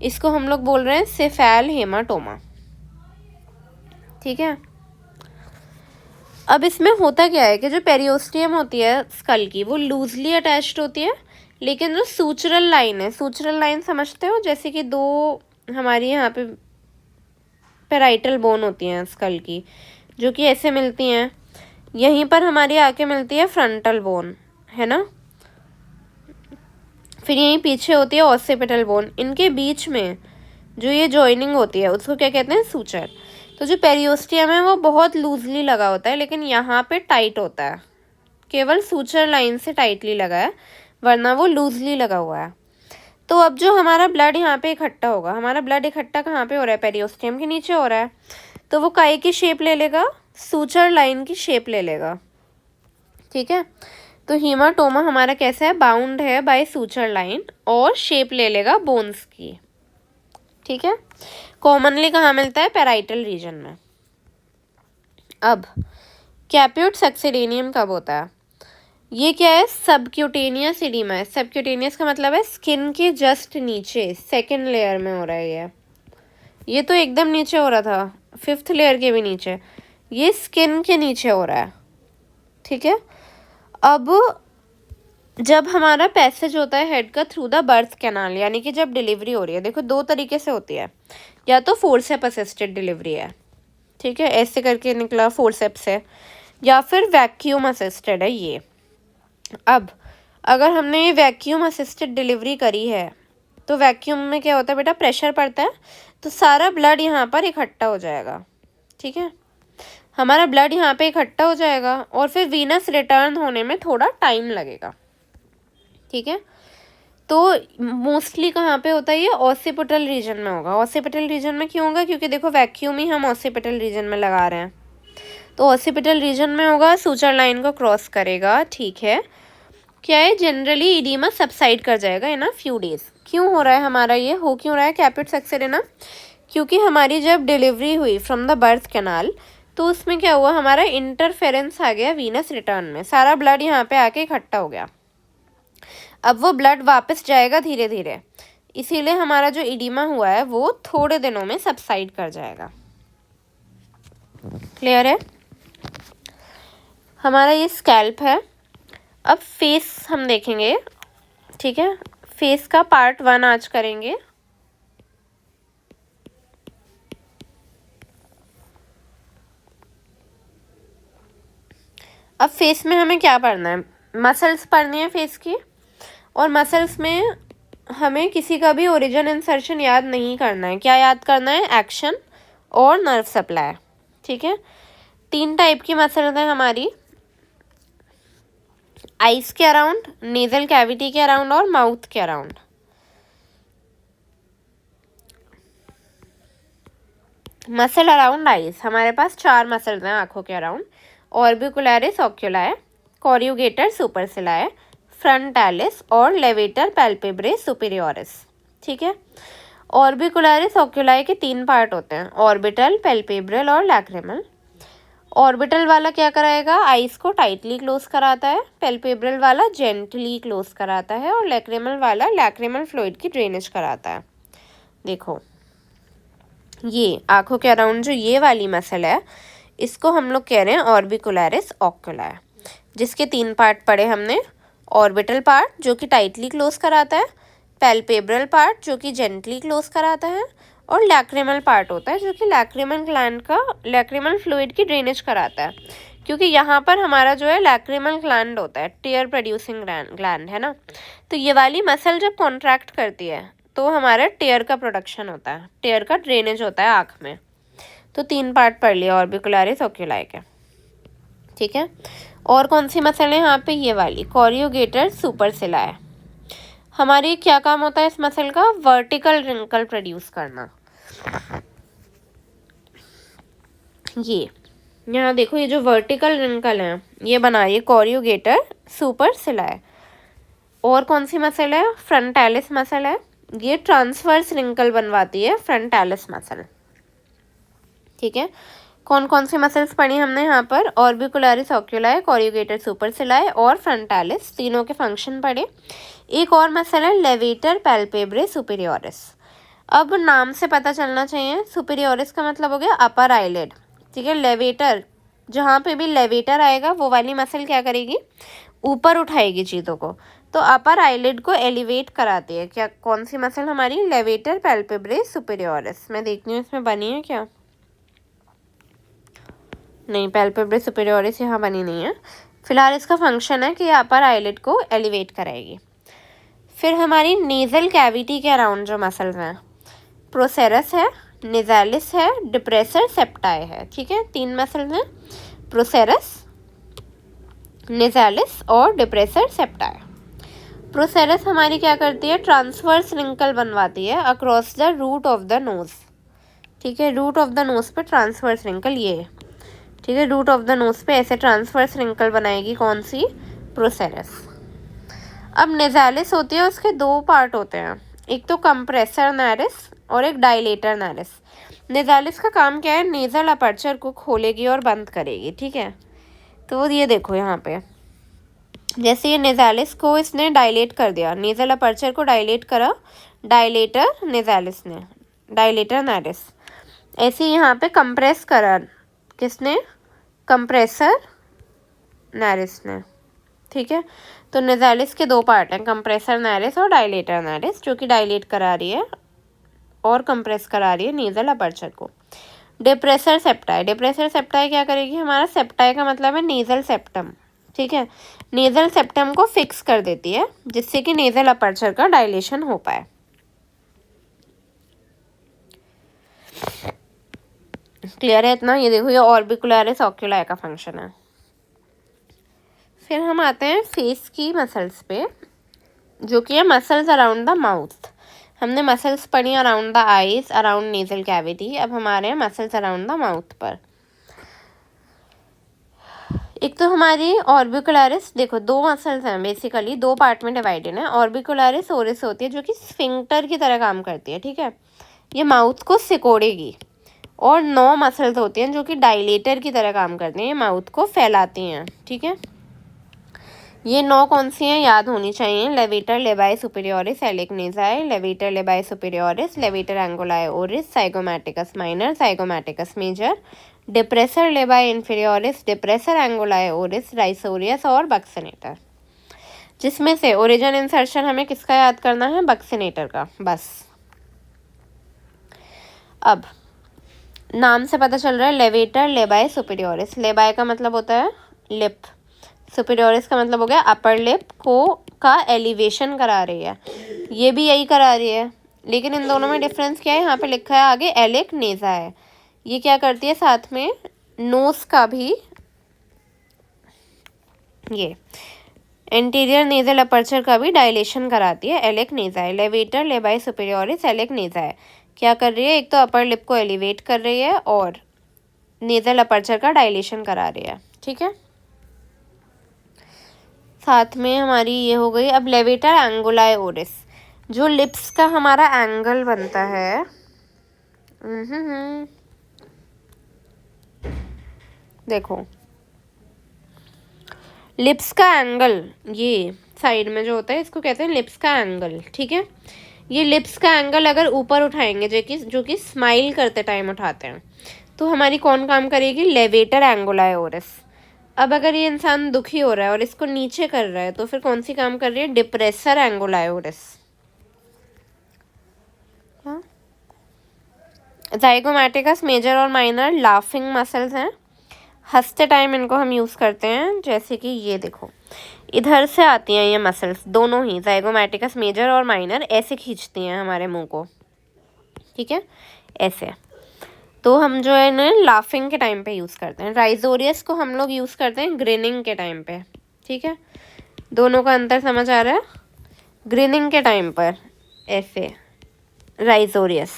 इसको हम लोग बोल रहे हैं सिफेल हेमाटोमा, ठीक है। अब इसमें होता क्या है कि जो पेरियोस्टियम होती है स्कल की वो लूजली अटैच्ड होती है, लेकिन जो सूचरल लाइन है, सूचरल लाइन समझते हो, जैसे कि दो हमारी यहाँ पे पेराइटल बोन होती हैं स्कल की, जो कि ऐसे मिलती हैं, यहीं पर हमारी आके मिलती है फ्रंटल बोन, है ना। फिर यहीं पीछे होती है ऑसिपिटल बोन, इनके बीच में जो ये जॉइनिंग होती है उसको क्या कहते हैं? सूचर। तो जो पेरियोस्टियम है वो बहुत लूजली लगा होता है, लेकिन यहाँ पे टाइट होता है, केवल सूचर लाइन से टाइटली लगा है, वरना वो लूजली लगा हुआ है। तो अब जो हमारा ब्लड यहाँ पे इकट्ठा होगा, हमारा ब्लड इकट्ठा कहाँ पे हो रहा है? पेरियोस्टियम के नीचे हो रहा है, तो वो काय की शेप ले लेगा? सूचर लाइन की शेप ले लेगा, ठीक है। तो हीमाटोमा हमारा कैसा है? बाउंड है बाय सूचर लाइन और शेप ले लेगा बोन्स की, ठीक है। कॉमनली कहाँ मिलता है? पेराइटल रीजन में। अब कैप्यूट सक्सेडेनियम कब होता है? ये क्या है? सबक्यूटेनियस इडीमा है। सबक्यूटेनियस का मतलब है स्किन के जस्ट नीचे, सेकेंड लेयर में हो रहा है ये तो एकदम नीचे हो रहा था, फिफ्थ लेयर के भी नीचे, ये स्किन के नीचे हो रहा है, ठीक है। अब जब हमारा पैसेज होता है हेड का थ्रू द बर्थ कैनाल, यानी कि जब डिलीवरी हो रही है, देखो दो तरीके से होती है, या तो फोर्सेप असिस्टेड डिलीवरी है, ठीक है, ऐसे करके निकला फोर्सेप से, या फिर वैक्यूम असिस्टेड है ये। अब अगर हमने ये वैक्यूम असिस्टेड डिलीवरी करी है तो वैक्यूम में क्या होता है बेटा? प्रेशर पड़ता है, तो सारा ब्लड यहाँ पर इकट्ठा हो जाएगा, ठीक है। हमारा ब्लड यहाँ पे इकट्ठा हो जाएगा और फिर वीनस रिटर्न होने में थोड़ा टाइम लगेगा, ठीक है। तो मोस्टली कहाँ पे होता है? ये ऑसिपिटल रीजन में होगा। ऑसिपिटल रीजन में क्यों होगा? क्योंकि देखो वैक्यूम ही हम ऑसिपिटल रीजन में लगा रहे हैं, तो ऑसिपिटल रीजन में होगा, सूचर लाइन को क्रॉस करेगा, ठीक है। क्या है? जनरली इडीमा सबसाइड कर जाएगा इन अ फ्यू डेज। क्यों हो रहा है हमारा ये? हो क्यों रहा है कैप्यूट सक्सेडेना? क्योंकि हमारी जब डिलीवरी हुई फ्रॉम द बर्थ कैनाल, तो उसमें क्या हुआ? हमारा इंटरफेरेंस आ गया वीनस रिटर्न में, सारा ब्लड यहाँ पे आके इकट्ठा हो गया। अब वो ब्लड वापस जाएगा धीरे धीरे, इसीलिए हमारा जो इडीमा हुआ है वो थोड़े दिनों में सबसाइड कर जाएगा। क्लियर है? हमारा ये स्कैल्प है। अब फेस हम देखेंगे, ठीक है। फेस का पार्ट 1 आज करेंगे। अब फेस में हमें क्या पढ़ना है? मसल्स पढ़नी है फेस की, और मसल्स में हमें किसी का भी ओरिजिन इंसर्शन याद नहीं करना है। क्या याद करना है? एक्शन और नर्व सप्लाई, ठीक है। 3 टाइप की मसल्स हैं हमारी, आइज के अराउंड, नेजल कैविटी के अराउंड और माउथ के अराउंड। मसल अराउंड आइज, हमारे पास 4 मसल्स हैं आंखों के अराउंड, ऑर्बिकुलरिस ओक्यूलाई, कोरियोगेटर सुपरसिलाई, फ्रंटालिस और लेवेटर पैल्पेब्रे सुपीरियोरिस, ठीक है। ऑर्बिकुलरिस ओक्यूलाई के 3 पार्ट होते हैं, ऑर्बिटल, पैल्पेब्रल और लैक्रिमल। ऑर्बिटल वाला क्या कराएगा? आइज को टाइटली क्लोज कराता है, पैल्पेब्रल वाला जेंटली क्लोज कराता है, और लैक्रिमल वाला लैक्रिमल फ्लूइड की ड्रेनेज कराता है। देखो ये आंखों के अराउंड जो ये वाली मसल है, इसको हम लोग कह रहे हैं ऑर्बिकुलरिस ओक्यूलाई, जिसके 3 पार्ट पढ़े हमने। ऑर्बिटल पार्ट जो कि टाइटली क्लोज कराता है, पैल्पेब्रल पार्ट जो कि जेंटली क्लोज कराता है, और लैक्रिमल पार्ट होता है जो कि लैक्रिमल ग्लैंड का लैक्रिमल फ्लूइड की ड्रेनेज कराता है। क्योंकि यहाँ पर हमारा जो है लैक्रिमल ग्लैंड होता है, टीयर प्रोड्यूसिंग ग्लैंड है ना, तो ये वाली मसल जब कॉन्ट्रैक्ट करती है तो हमारा टीयर का प्रोडक्शन होता है, टीयर का ड्रेनेज होता है आँख में। तो 3 पार्ट पढ़ लिया ऑर्बिकुलरिस ओक्यूलाई के, ठीक है। और कौन सी मसल है यहाँ पे, ये वाली कोरियोगेटर सुपरसिलाई। हमारी क्या काम होता है इस मसल का, वर्टिकल रिंकल प्रोड्यूस करना। ये यहाँ देखो, ये जो वर्टिकल रिंकल है ये बना रही है कोरियोगेटर सुपरसिलाई। और कौन सी मसल है, फ्रंटालिस मसल है, ये ट्रांसवर्स रिंकल बनवाती है फ्रंटालिस मसल। ठीक है, कौन कौन सी मसल्स पढ़ी हमने यहाँ पर, ऑर्बिकुलरिस ओक्यूलाई, कोरियोगेटर सुपरसिलाई और फ्रंटालिस, तीनों के फंक्शन पढ़े। एक और मसल है लेवेटर पैल्पेब्रे सुपीरियोरिस। अब नाम से पता चलना चाहिए, सुपीरियोरिस का मतलब हो गया अपर आईलिड। ठीक है, लेवेटर, जहाँ पे भी लेवेटर आएगा वो वाली मसल क्या करेगी, ऊपर उठाएगी चीज़ों को, तो अपर आईलिड को एलिवेट कराती है। क्या, कौन सी मसल हमारी, लेवेटर पैल्पेब्रे सुपीरियोरिस। मैं देखती हूँ इसमें बनी है क्या, नहीं, पैल्पेब्रे सुपीरियोरिस यहाँ बनी नहीं है। फिलहाल इसका फंक्शन है कि ये अपर आईलिड को एलिवेट कराएगी। फिर हमारी नेजल कैविटी के अराउंड जो मसल्स हैं, प्रोसेरस है, नेजालिस है, डिप्रेसर सेप्टाई है। ठीक है, 3 मसल्स हैं, प्रोसेरस, नेजालिस और डिप्रेसर सेप्टाई। प्रोसेरस हमारी क्या करती है, ट्रांसवर्स रिंकल बनवाती है across the root of the nose. ठीक है, रूट ऑफ द नोज पे ट्रांसवर्स रिंकल ये, ठीक है, रूट ऑफ द नोज पे ऐसे ट्रांसवर्स रिंकल बनाएगी कौन सी, प्रोसेरस। अब नेजालिस होती है, उसके 2 पार्ट होते हैं, एक तो कंप्रेसर नारिस और एक डायलेटर नारिस। नेजालिस का काम क्या है, नेजल अपर्चर को खोलेगी और बंद करेगी। ठीक है, तो ये देखो यहाँ पे, जैसे ये नेजालिस को इसने डायलेट कर दिया, नेजल अपर्चर को डायलेट करा डायलेटर नेजालिस ने, डायलेटर नारिस। ऐसे यहाँ पे कंप्रेस करा किसने, कंप्रेसर नारिस ने। ठीक है, तो नेजालिस के 2 पार्ट हैं, कंप्रेसर नारिस और डायलेटर नारिस, जो कि डायलेट करा रही है और कंप्रेस करा रही है नेजल अपर्चर को। डिप्रेसर सेप्टाई, डिप्रेसर सेप्टाई क्या करेगी, हमारा सेप्टाई का मतलब है नेजल सेप्टम। ठीक है, नेजल सेप्टम को फिक्स कर देती है जिससे कि नेजल अपर्चर का डायलेशन हो पाए। क्लियर है इतना, ये देखो, ये ऑर्बिकुलरिस ओक्यूलाई का फंक्शन है। फिर हम आते हैं फेस की मसल्स पे, जो कि है मसल्स अराउंड द माउथ। हमने मसल्स पढ़ी around the eyes, around nasal cavity, अब हमारे हैं मसल्स अराउंड द माउथ पर। एक तो हमारी ऑर्बिकुलरिस, देखो 2 मसल्स हैं बेसिकली, 2 पार्ट में डिवाइडेड है। ऑर्बिकुलरिस ओरिस होती है जो कि स्फिंक्टर की तरह काम करती है। ठीक है, ये माउथ को सिकोड़ेगी। और 9 मसल्स होती हैं जो कि डायलेटर की तरह काम करती हैं, ये माउथ को फैलाती हैं। ठीक है, ये 9 कौन सी हैं, याद होनी चाहिए, levator labii superioris alaeque nasi, levator labii superioris, levator anguli oris, zygomaticus minor, zygomaticus major, depressor labii inferioris, depressor anguli oris, risorius और बक्सिनेटर। जिसमें से ओरिजिन इंसर्शन हमें किसका याद करना है, बक्सिनेटर का, बस। अब नाम से पता चल रहा है, लेवेटर लेबाई सुपीरियोरिस, लेबाई का मतलब होता है लिप, सुपीरियोरिस का मतलब हो गया अपर लिप को का एलिवेशन करा रही है, ये भी यही करा रही है। लेकिन इन दोनों में डिफरेंस क्या है, यहाँ पे लिखा है आगे एलिक नेजा है, ये क्या करती है, साथ में नोज का भी, ये इंटीरियर नेजल अपर्चर का भी डायलेशन कराती है, एलिक नेजा है। लेवेटर लेबाई सुपीरियोरिस एलिक नेजा है, क्या कर रही है, एक तो अपर लिप को एलिवेट कर रही है और नेजल अपर्चर का डायलेशन करा रही है। ठीक है, साथ में हमारी ये हो गई। अब लेवेटर एंगुलाई ओरिस, जो लिप्स का हमारा एंगल बनता है, देखो लिप्स का एंगल, ये साइड में जो होता है इसको कहते हैं लिप्स का एंगल। ठीक है, ये लिप्स का एंगल अगर ऊपर उठाएंगे, जो कि स्माइल करते टाइम उठाते हैं, तो हमारी कौन काम करेगी, लेवेटर एंगुलाई ओरिस। अब अगर ये इंसान दुखी हो रहा है और इसको नीचे कर रहा है तो फिर कौन सी काम कर रही है, डिप्रेसर एंगुलाई ओरिस। जाइगोमैटिकस मेजर और माइनर लाफिंग मसल्स हैं, हंसते टाइम इनको हम यूज़ करते हैं। जैसे कि ये देखो, इधर से आती हैं ये मसल्स दोनों ही, जाइगोमैटिकस मेजर और माइनर ऐसे खींचती हैं हमारे मुंह को। ठीक है, ऐसे। तो हम जो है ना लाफिंग के टाइम पे यूज़ करते हैं। राइजोरियस को हम लोग यूज़ करते हैं ग्रिनिंग के टाइम पे। ठीक है, दोनों का अंतर समझ आ रहा है? ग्रिनिंग के टाइम पर ऐसे राइजोरियस।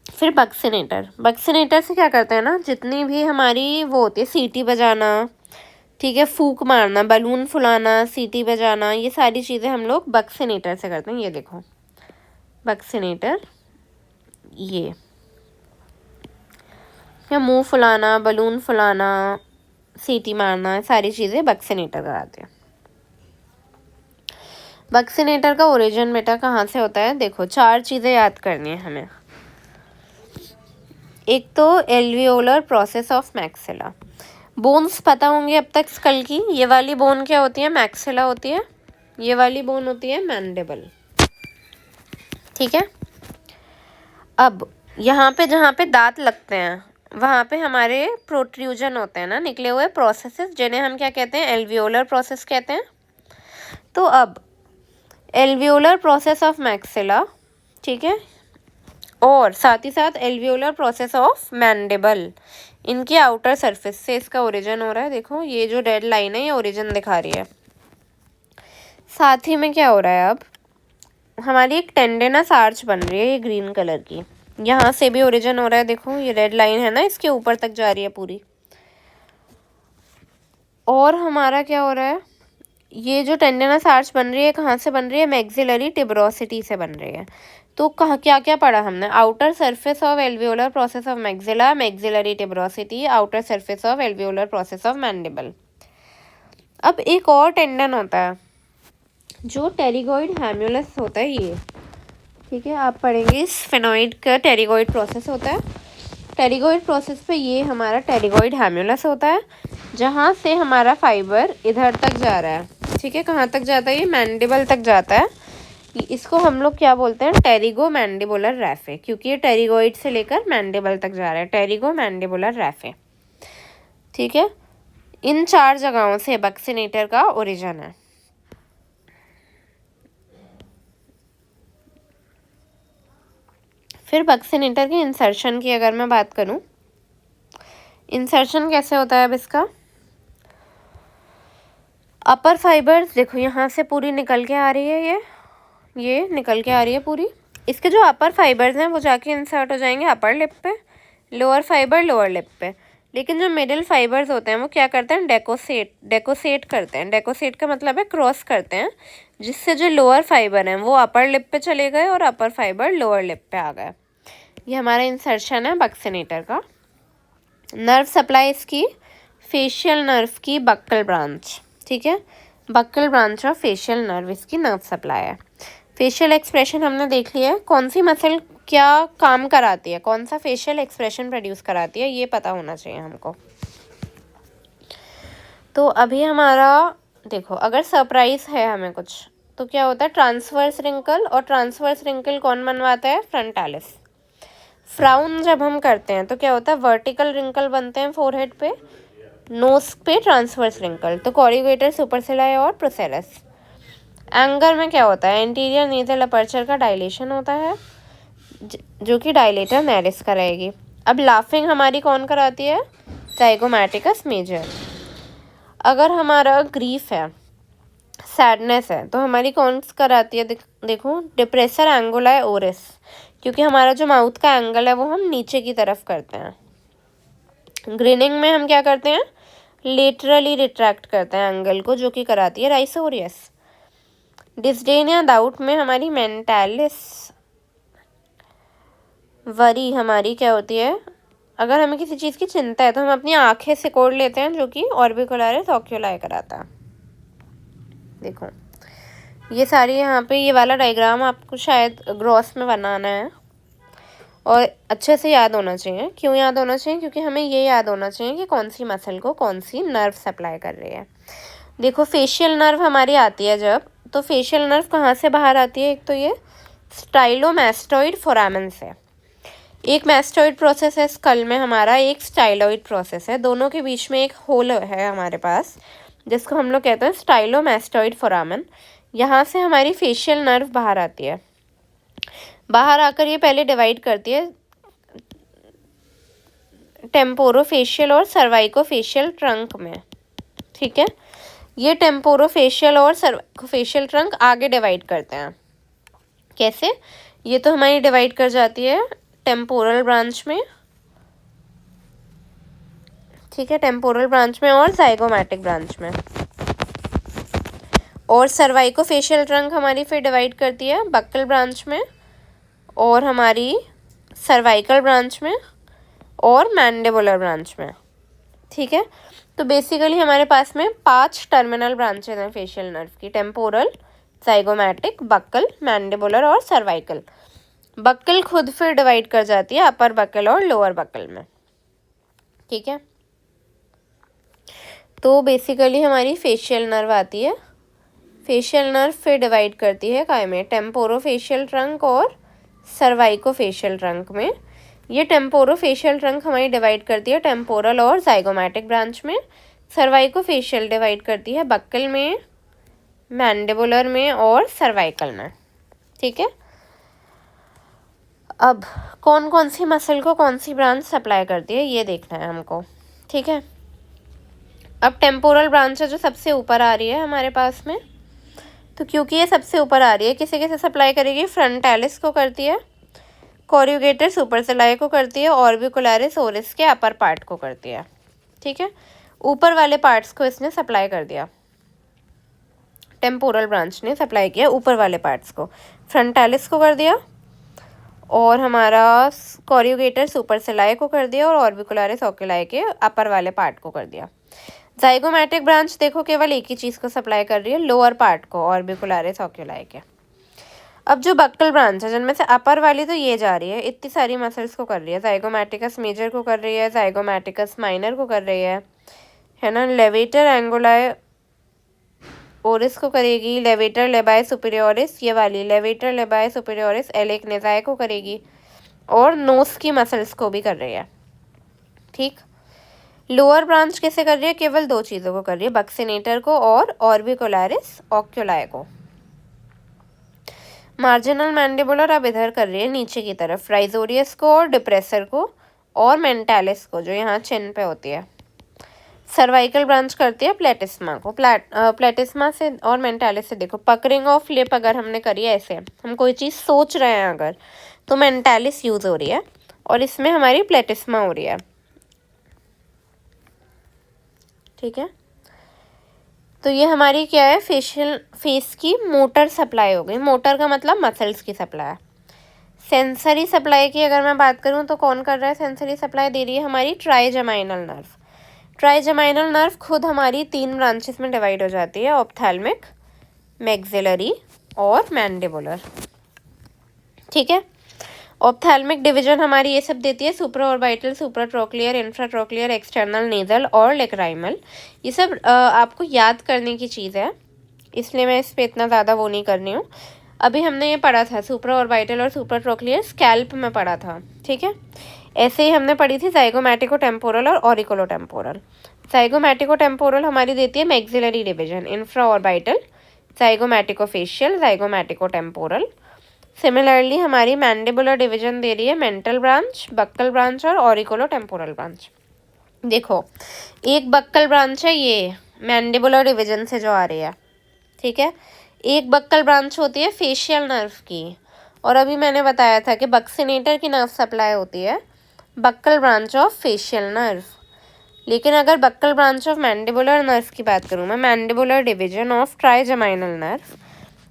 फिर बक्सिनेटर। बक्सिनेटर से क्या करते हैं ना, जितनी भी हमारी वो होती है, सीटी बजाना, ठीक है, फूक मारना, बलून फुलाना, सीटी बजाना, ये सारी चीज़ें हम लोग बक्सिनेटर से करते हैं। ये देखो बक्सिनेटर, ये क्या, मुंह फुलाना, बलून फुलाना, सीटी मारना, सारी चीज़ें बक्सिनेटर कराते हैं। बक्सिनेटर का ओरिजिन बेटा कहाँ से होता है? देखो 4 चीज़ें याद करनी है हमें। एक तो alveolar process of maxilla. Bones पता होंगे अब तक स्कल की। ये वाली बोन क्या होती है? मैक्सिला होती है। ये वाली बोन होती है मैंडिबल। ठीक है, अब यहाँ पे जहाँ पे दांत लगते हैं वहाँ पे हमारे प्रोट्रूजन होते हैं ना, निकले हुए प्रोसेसेस, जिन्हें हम क्या कहते हैं? एल्वियोलर प्रोसेस कहते हैं। तो अब एल्वियोलर प्रोसेस ऑफ मैक्सिला, ठीक है, और साथ ही साथ एल्वियोलर प्रोसेस ऑफ मैंडिबल, इनकी आउटर सरफेस से इसका ओरिजिन हो रहा है। देखो ये जो रेड लाइन है ये ओरिजिन दिखा रही है। साथ ही में क्या हो रहा है, अब हमारी एक टेंडेनस आर्च बन रही है, ये ग्रीन कलर की, यहाँ से भी ओरिजिन हो रहा है। देखो ये रेड लाइन है ना, इसके ऊपर तक जा रही है पूरी। और हमारा क्या हो रहा है, ये जो टेंडेनस आर्च बन रही है कहाँ से बन रही है? मैक्सिलरी टिब्रोसिटी से बन रही है। तो कहाँ क्या क्या पढ़ा हमने? Outer surface of alveolar process of maxilla, maxillary tuberosity, outer surface of alveolar process of mandible. अब एक और टेंडन होता है जो टेरिगोइड हैम्युलस होता है, ये ठीक है, आप पढ़ेंगे इस फेनोइड का टेरिगोइड प्रोसेस होता है। टेरिगोइड प्रोसेस पे ये हमारा टेरिगोइड हैम्युलस होता है, जहाँ से हमारा फाइबर इधर तक जा रहा है। ठीक है, कहाँ तक जाता है? ये मैंडिबल तक जाता है। इसको हम लोग क्या बोलते हैं? टेरिगो मैंडिबुलर रैफे, क्योंकि ये टेरिगोइड से लेकर मैंडिबल तक जा रहा है। Pterygo mandibular रैफे। ठीक है, इन 4 जगहों से बक्सिनेटर का ओरिजिन है। फिर बक्सिनेटर के इंसर्शन की अगर मैं बात करूं, इंसर्शन कैसे होता है अब इसका? अपर फाइबर्स देखो यहाँ से पूरी निकल के आ रही है, ये निकल के आ रही है पूरी। इसके जो अपर फाइबर्स हैं वो जाके इंसर्ट हो जाएंगे अपर लिप पे, लोअर फाइबर लोअर लिप पे। लेकिन जो मिडिल फाइबर्स होते हैं वो क्या करते हैं? डेकोसेट करते हैं। डेकोसेट का मतलब है क्रॉस करते हैं, जिससे जो लोअर फाइबर हैं वो अपर लिप पे चले गए और अपर फाइबर लोअर लिप पे आ गए। ये हमारा इंसर्शन है बक्सिनेटर का। नर्व सप्लाई इसकी फेशियल नर्व की बक्कल ब्रांच, ठीक है, buccal branch of facial nerve इसकी नर्व सप्लाई है। फेशियल एक्सप्रेशन हमने देख लिया है, कौन सी मसल क्या काम कराती है, कौन सा फेशियल एक्सप्रेशन प्रोड्यूस कराती है, ये पता होना चाहिए हमको। तो अभी हमारा देखो, अगर सरप्राइज है हमें कुछ तो क्या होता है? ट्रांसवर्स रिंकल, और ट्रांसवर्स रिंकल कौन बनवाता है? फ्रंटालिस। फ्राउन जब हम करते हैं तो क्या होता है? वर्टिकल रिंकल बनते हैं फोरहेड पे, नोज पे ट्रांसवर्स रिंकल, तो कॉरिगेटर, सुपरसिलाई और प्रोसेलस। एंगर में क्या होता है? एंटीरियर नेजल अपर्चर का डायलेशन होता है, जो कि डायलेटर नेरिस कराएगी। अब लाफिंग हमारी कौन कराती है? Zygomaticus major. अगर हमारा ग्रीफ है, सैडनेस है, तो हमारी कौन कराती है? देखो डिप्रेसर एंगुलाई ओरिस, क्योंकि हमारा जो माउथ का एंगल है वो हम नीचे की तरफ करते हैं। ग्रिनिंग में हम क्या करते हैं? लेटरली रिट्रैक्ट करते हैं एंगल को, जो कि कराती है राइसोरियस। डिस्डेन या डाउट में हमारी मेंटालिस। वरी हमारी क्या होती है? अगर हमें किसी चीज़ की चिंता है तो हम अपनी आंखें सिकोड़ लेते हैं, जो कि ऑर्बिकुलरिस ओक्यूलाई कराता है। देखो ये सारी यहाँ पे ये वाला डायग्राम आपको शायद ग्रॉस में बनाना है और अच्छे से याद होना चाहिए। क्यों याद होना चाहिए? क्योंकि हमें ये याद होना चाहिए कि कौन सी मसल को कौन सी नर्व सप्लाई कर रही है। देखो फेशियल नर्व हमारी आती है जब, तो फेशियल नर्व कहाँ से बाहर आती है? एक तो ये स्टाइलोमैस्टोइड फोरामेन से। एक मैस्टोइड प्रोसेस है स्कल में हमारा, एक स्टाइलोइड प्रोसेस है, दोनों के बीच में एक होल है हमारे पास, जिसको हम लोग कहते हैं स्टाइलोमैस्टोइड फोरामेन। यहाँ से हमारी फेशियल नर्व बाहर आती है। बाहर आकर ये पहले डिवाइड करती है टेम्पोरोफेशियल और सर्वाइकोफेशियल ट्रंक में, ठीक है। ये टेम्पोरोफेशियल और सर्वाइकोफेशियल ट्रंक आगे डिवाइड करते हैं। कैसे? ये तो हमारी डिवाइड कर जाती है टेम्पोरल ब्रांच में, ठीक है, टेम्पोरल ब्रांच में और जाइगोमैटिक ब्रांच में। और सर्वाइकोफेशियल ट्रंक हमारी फिर डिवाइड करती है बक्कल ब्रांच में और हमारी सर्वाइकल ब्रांच में और मैंडिबुलर ब्रांच में, ठीक है। तो बेसिकली हमारे पास में 5 टर्मिनल ब्रांचेज हैं फेशियल नर्व की, टेम्पोरल, जाइगोमैटिक, बक्कल, मैंडिबुलर और सर्वाइकल। बक्कल खुद फिर डिवाइड कर जाती है अपर बक्कल और लोअर बक्कल में, ठीक है। तो बेसिकली हमारी फेशियल नर्व आती है। फेशियल नर्व फिर डिवाइड करती है काय में, टेम्पोरोफेशियल ट्रंक और सर्वाइकोफेशियल ट्रंक में। ये टेम्पोरोफेशियल ट्रंक हमारी डिवाइड करती है टेम्पोरल और जाइगोमैटिक ब्रांच में। सर्वाइकोफेशियल डिवाइड करती है बक्कल में, मैंडिबुलर में और सर्वाइकल में, ठीक है। अब कौन कौन सी मसल को कौन सी ब्रांच सप्लाई करती है ये देखना है हमको, ठीक है। अब टेम्पोरल ब्रांच है जो सबसे ऊपर आ रही है हमारे पास में, तो क्योंकि ये सबसे ऊपर आ रही है किसे किसे सप्लाई करेगी, फ्रंटालिस को करती है, कोरियोगेटर सुपरसेलाई को करती है, ऑर्बिकुलरिस ओरिस के अपर पार्ट को करती है, ठीक है। ऊपर वाले पार्ट्स को इसने सप्लाई कर दिया, टेम्पोरल ब्रांच ने सप्लाई किया ऊपर वाले पार्ट्स को, फ्रंटालिस को कर दिया और हमारा कोरियोगेटर सुपरसेलाई को कर दिया और ऑर्बिकुलरिस ओक्यूलाई के अपर वाले पार्ट को कर दिया। जाइगोमैटिक ब्रांच देखो केवल एक ही चीज़ को सप्लाई कर रही है, लोअर पार्ट को, ऑर्बिकुलरिस ओक्यूलाई के। अब जो बक्कल ब्रांच है जिनमें से अपर वाली तो ये जा रही है, इतनी सारी मसल्स को कर रही है, जाइगोमैटिकस मेजर को कर रही है, जाइगोमैटिकस माइनर को कर रही है ना, लेवेटर एंगुलाई ओरिस को करेगी, लेवेटर लेबाई सुपीरियोरिस ये वाली, लेवेटर लेबाई सुपीरियोरिस एलेक नेजाई को करेगी और नोस की मसल्स को भी कर रही है, ठीक। लोअर ब्रांच कैसे कर रही है, केवल 2 चीज़ों को कर रही है, बक्सिनेटर को और ऑर्बिकुलरिस ओक्यूलाई को। मार्जिनल मैंडिबुलर अब इधर कर रही है नीचे की तरफ, राइजोरियस को और डिप्रेसर को और मेंटालिस को जो यहाँ चिन पे होती है। सर्वाइकल ब्रांच करती है प्लेटिस्मा को, प्लेटिस्मा से और मेंटालिस से। देखो पकरिंग ऑफ लिप अगर हमने करी है ऐसे, हम कोई चीज़ सोच रहे हैं अगर, तो मेंटालिस यूज़ हो रही है और इसमें हमारी प्लेटिस्मा हो रही है, ठीक है। तो ये हमारी क्या है, फेस की मोटर सप्लाई हो गई। मोटर का मतलब मसल्स की सप्लाई। सेंसरी सप्लाई की अगर मैं बात करूँ तो कौन कर रहा है, सेंसरी सप्लाई दे रही है हमारी ट्राइजेमाइनल नर्व। ट्राइजेमाइनल नर्व खुद हमारी 3 ब्रांचेस में डिवाइड हो जाती है, ऑप्थैल्मिक, मैक्सिलरी और मैंडिबुलर, ठीक है। ऑप्थैल्मिक डिवीजन हमारी ये सब देती है, सुप्राऑर्बिटल, सुप्राट्रोक्लियर, इंफ्राट्रोक्लियर, एक्सटर्नल नेजल और लेक्राइमल। ये सब आपको याद करने की चीज़ है, इसलिए मैं इस पर इतना ज़्यादा वो नहीं कर रही हूँ। अभी हमने ये पढ़ा था सुप्राऑर्बिटल और सुप्राट्रोक्लियर स्कैल्प में पढ़ा था, ठीक है। ऐसे ही हमने पढ़ी थी जाइगोमैटिको टेम्पोरल और ऑरिकुलो टेम्पोरल। जाइगोमैटिको टेम्पोरल हमारी देती है maxillary division, infraorbital, zygomatico facial, zygomatico temporal. Similarly हमारी मैंडिबुलर डिवीजन दे रही है मेंटल ब्रांच, बक्कल ब्रांच और ऑरिकुलो टेम्पोरल ब्रांच। देखो एक बक्कल ब्रांच है ये मैंडिबुलर डिवीजन से जो आ रही है, ठीक है। एक बक्कल ब्रांच होती है फेशियल नर्व की, और अभी मैंने बताया था कि बक्सिनेटर की नर्व सप्लाई होती है buccal branch of facial nerve. लेकिन अगर buccal branch of mandibular nerve की बात करूँ मैं, mandibular division of trigeminal nerve,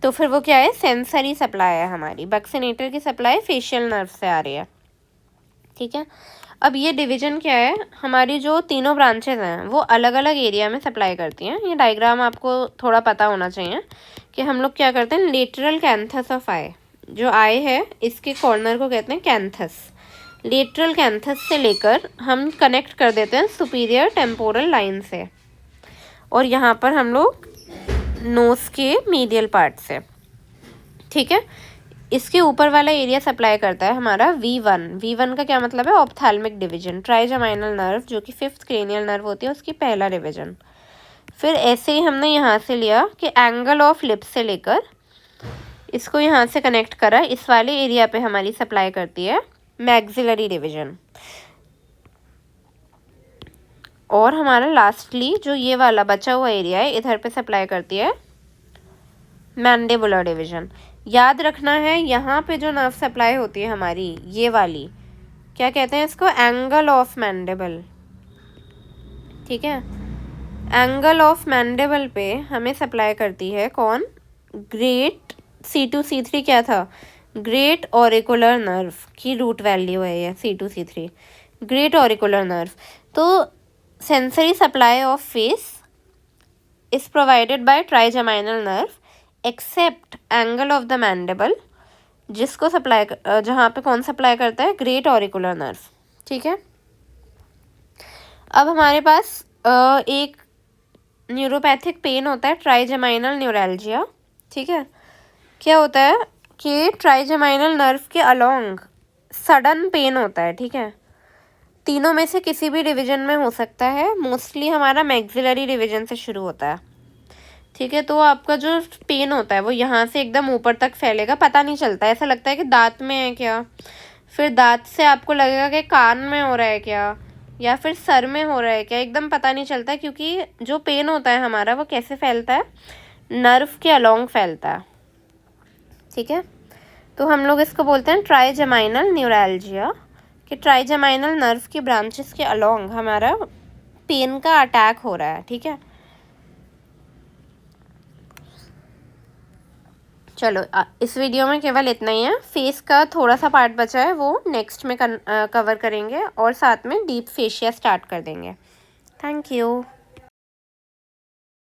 तो फिर वो क्या है, सेंसरी सप्लाई है हमारी। बक्सिनेटर की सप्लाई फेशियल नर्व से आ रही है, ठीक है। अब ये डिवीजन क्या है, हमारी जो तीनों ब्रांचेज हैं वो अलग अलग एरिया में सप्लाई करती हैं। ये डायग्राम आपको थोड़ा पता होना चाहिए कि हम लोग क्या करते हैं, लेटरल कैंथस ऑफ आई, जो आई है इसके कॉर्नर को कहते हैं कैंथस। लेटरल कैंथस से लेकर हम कनेक्ट कर देते हैं सुपीरियर टेम्पोरल लाइन से, और यहाँ पर हम लोग नोज के मीडियल पार्ट से, ठीक है। इसके ऊपर वाला एरिया सप्लाई करता है हमारा V1। V1 का क्या मतलब है, ऑप्थैल्मिक डिवीजन, ट्राइजेमाइनल नर्व जो कि 5th क्रेनियल नर्व होती है उसकी पहला डिवीजन। फिर ऐसे ही हमने यहाँ से लिया कि एंगल ऑफ लिप से लेकर इसको यहाँ से कनेक्ट करा, इस वाले एरिया पे हमारी सप्लाई करती है मैक्सिलरी डिवीजन। और हमारा लास्टली जो ये वाला बचा हुआ एरिया है इधर पे सप्लाई करती है मैंडिबुलर डिवीजन। याद रखना है यहाँ पे जो नर्व सप्लाई होती है हमारी, ये वाली, क्या कहते हैं इसको, एंगल ऑफ मैंडिबल। ठीक है, एंगल ऑफ मैंडिबल पे हमें सप्लाई करती है कौन, ग्रेट C2C3 क्या था, ग्रेट ऑरिकुलर नर्व की रूट वैल्यू है ये C2C3, ग्रेट ऑरिकुलर नर्व। तो sensory supply of face is provided by trigeminal nerve except angle of the mandible, जिसको सप्लाई जहाँ पे कौन सप्लाई करता है, ग्रेट ऑरिकुलर नर्व। ठीक है, अब हमारे पास एक न्यूरोपैथिक पेन होता है ट्राइजेमाइनल न्यूरैल्जिया। ठीक है, क्या होता है कि ट्राइजेमाइनल नर्व के अलोंग सडन पेन होता है। ठीक है, तीनों में से किसी भी डिवीजन में हो सकता है, मोस्टली हमारा मैक्सिलरी डिवीजन से शुरू होता है। ठीक है, तो आपका जो पेन होता है वो यहाँ से एकदम ऊपर तक फैलेगा, पता नहीं चलता, ऐसा लगता है कि दांत में है क्या, फिर दांत से आपको लगेगा कि कान में हो रहा है क्या, या फिर सर में हो रहा है क्या, एकदम पता नहीं चलता, क्योंकि जो पेन होता है हमारा वो कैसे फैलता है, नर्व के अलोंग फैलता है। ठीक है, तो हम लोग इसको बोलते हैं ट्राइजेमाइनल न्यूरैल्जिया, कि ट्राइजेमाइनल नर्व की ब्रांचेस के अलोंग हमारा पेन का अटैक हो रहा है। ठीक है, चलो इस वीडियो में केवल इतना ही है। फेस का थोड़ा सा पार्ट बचा है, वो नेक्स्ट में कवर करेंगे और साथ में डीप फेशिया स्टार्ट कर देंगे। Thank you.